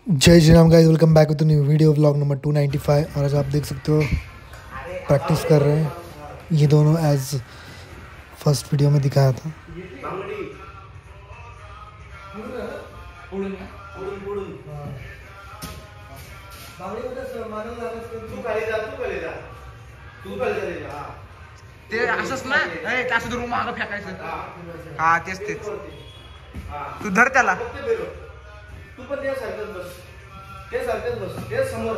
Jai Shri Ram guys, welcome back with new video vlog number 295। और आज आप देख सकते हो प्रैक्टिस कर रहे हैं ये दोनों, एज फर्स्ट वीडियो में दिखाया था। ते असंच ना, असं धरून मागं फेकायचं. हा तेच तेच. तू धर त्याला. तू पण त्या सारखंच बस, ते सारखंच बस, ते समोर,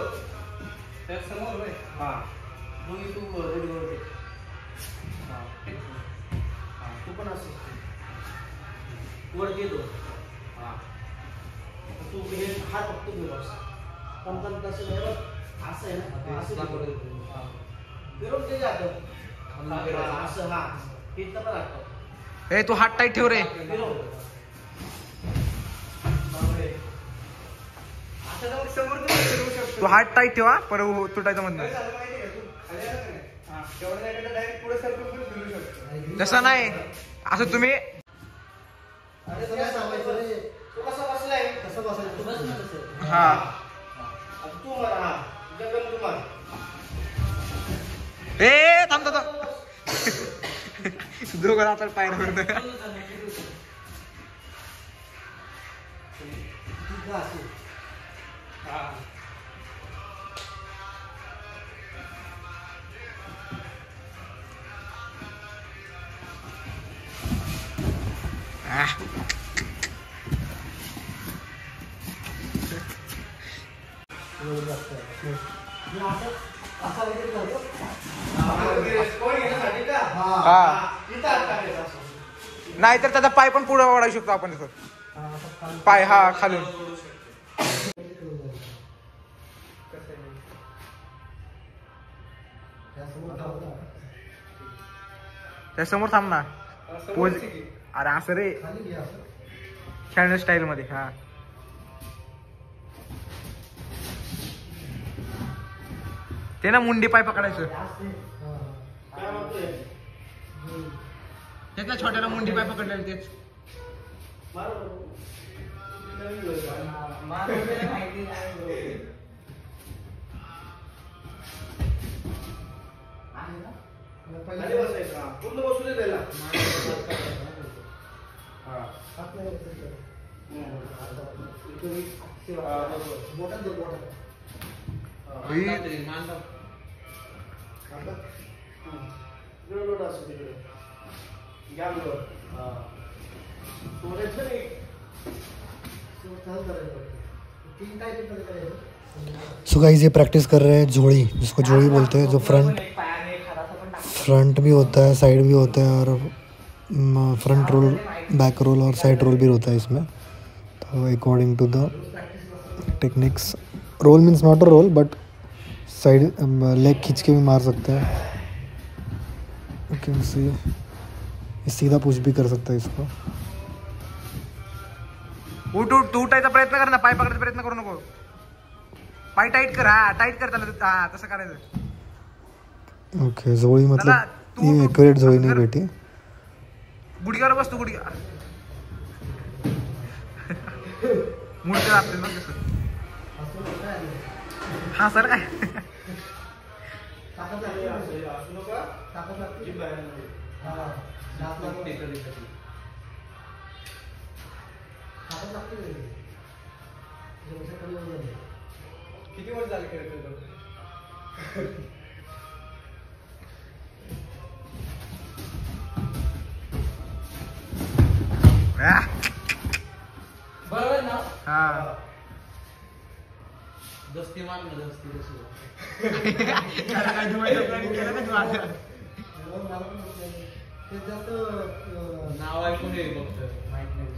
त्या समोर रे. हा मग तू रोडवर दे. हा तू पण असं वर दे दो. हा तू हे हात फक्त घेऊ बस. पण तसं नाही बघ, असं आहे ना, असं दाखवतो. हा फिरवून ते जातं असं. हा इथं पण लागतं. ए तू हात टाईट ठेव रे. तू हात टाईट ठेवा, पर तुटायचं म्हणत नाही. तसं नाही, असं तुम्ही हा ए थांब दोघं आता पाय नाही तर त्याचा पाय पण पुढे वाढवू शकतो आपण. तिथं पाय हा खालून. त्या समोर थांब ना. पोज. अरे असं रे, खेळण्या स्टाईल मध्ये. हा ते ना मुंडी पाय पकडायचं. तेच ना, छोट्याला मुंडी पाय पकडलेलं तेच. पूर्ण बसू दे त्याला. सो गाइस, ये प्रैक्टिस कर रहे हैं जोड़ी, जिसको जोड़ी बोलते हैं, जो फ्रंट भी होता है, साइड भी होता है, और फ्रंट रोल, बैक रोल और साइड रोल भी होता है इसमें. तो according to the techniques, roll means not a roll, but side leg खींच के भी मार सकते हैं. सीधा पुश भी कर सकता है इसको. उठ उठ, तू उठायचा प्रयत्न कर ना. पाय पकडायचा प्रयत्न करू नको. पाय टाईट कर. हा टाईट कर त्याला. हा तसं करायचं. ओके, जोड़ी मतलब ये एक्यूरेट जोड़ी नहीं बेटी. गुडघ्यावर बस तू. गुडघ्या मुडके लागते ना तसं. हा सर काय किती वर्ष झाले खेळतो. बरोबर ना. हा दस्ती मार ना. दस्ती नाव ऐकून ये फक्त, माहित नाही.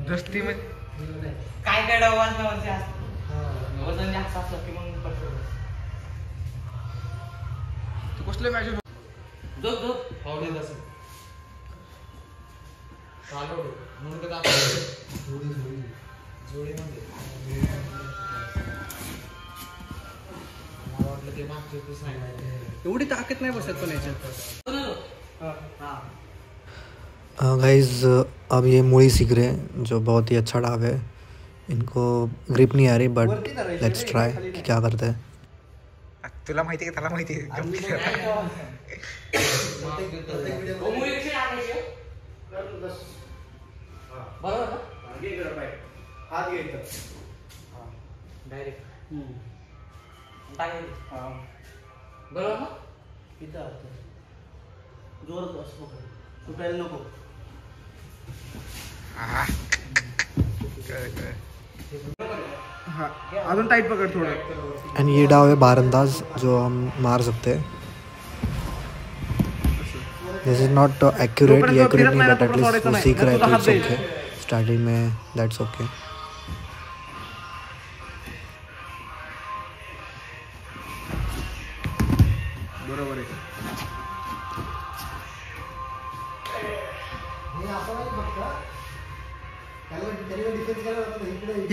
दस्ती मध्ये काय काय वजनावरचे असतं. वजन जास्त असलं की मग पटकन तू कसले मॅच झोप फावले तसं चालू म्हणून तर जोडीमध्ये मला वाटलं ते मागचे ते सांगायचं. एवढी ताकद नाही बसत पण याच्यात. गाइस, अब ये मूड़ी सीख रहे हैं, जो बहुत ही अच्छा डाव है. इनको ग्रिप नहीं आ रही बट लेट्स ट्राई कि क्या करते हैं. तुला माहिती आहे का त्याला माहिती आहे बरोबर ना? हात घे इथं. डायरेक्ट बरोबर ना? इथं हात घे. जोरात असं पकड. सुटायला नको. अजून टाईट पकड थोडं. एंड ये डाव है बाहर अंदाज जो हम मार सकते हैं. दिस इज नॉट एक्यूरेट, ये एक्यूरेट नहीं बट एटलीस्ट वो सीख रहा है तो इट्स ओके. स्टार्टिंग में दैट्स ओके. बरोबर आहे.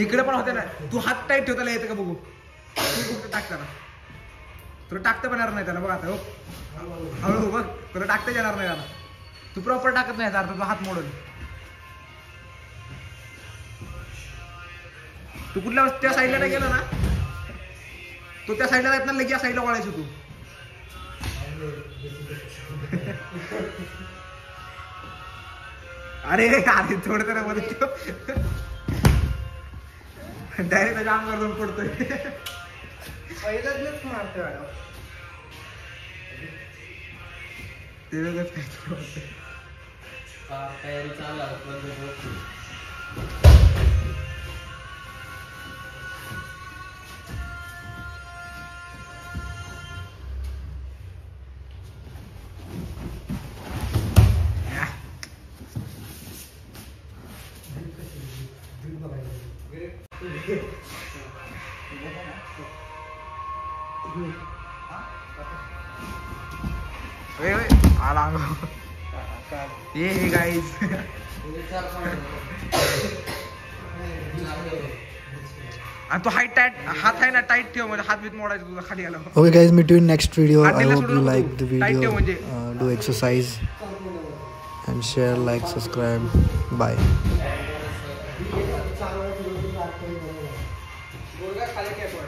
इकडे पण होते ना. तू हात टाईट ठेव त्याला येतं का बघू. तू कुठे टाकताना तुला टाकता पण येणार नाही त्याला. बघ आता हो हळू बघ तुला टाकताच येणार नाही त्याला. तू प्रॉपर टाकत नाही अर्थ तू हात मोडून. तू कुठल्या त्या साईडला नाही गेला ना तो त्या साईडला जात ना लगे या साईडला वळायचं तू. अरे अरे थोडं तर मध्ये डायरेक्ट त्याच्या अंगावर जाऊन पडतोय. पहिल्याच मारतोय मॅडम. ते वेगळंच काय तयारी चालू आहे. आला ये गाईज. आणि तो हाईट टाईट हात आहे ना टाईट ठेव म्हणजे हात बीत मोडायचं तुझा खाली आला. Okay guys, meet you in next video. I Until hope you like the tight video. म्हणजे. Do exercise and share, like, subscribe. Bye. गोळगा खाली काय पड.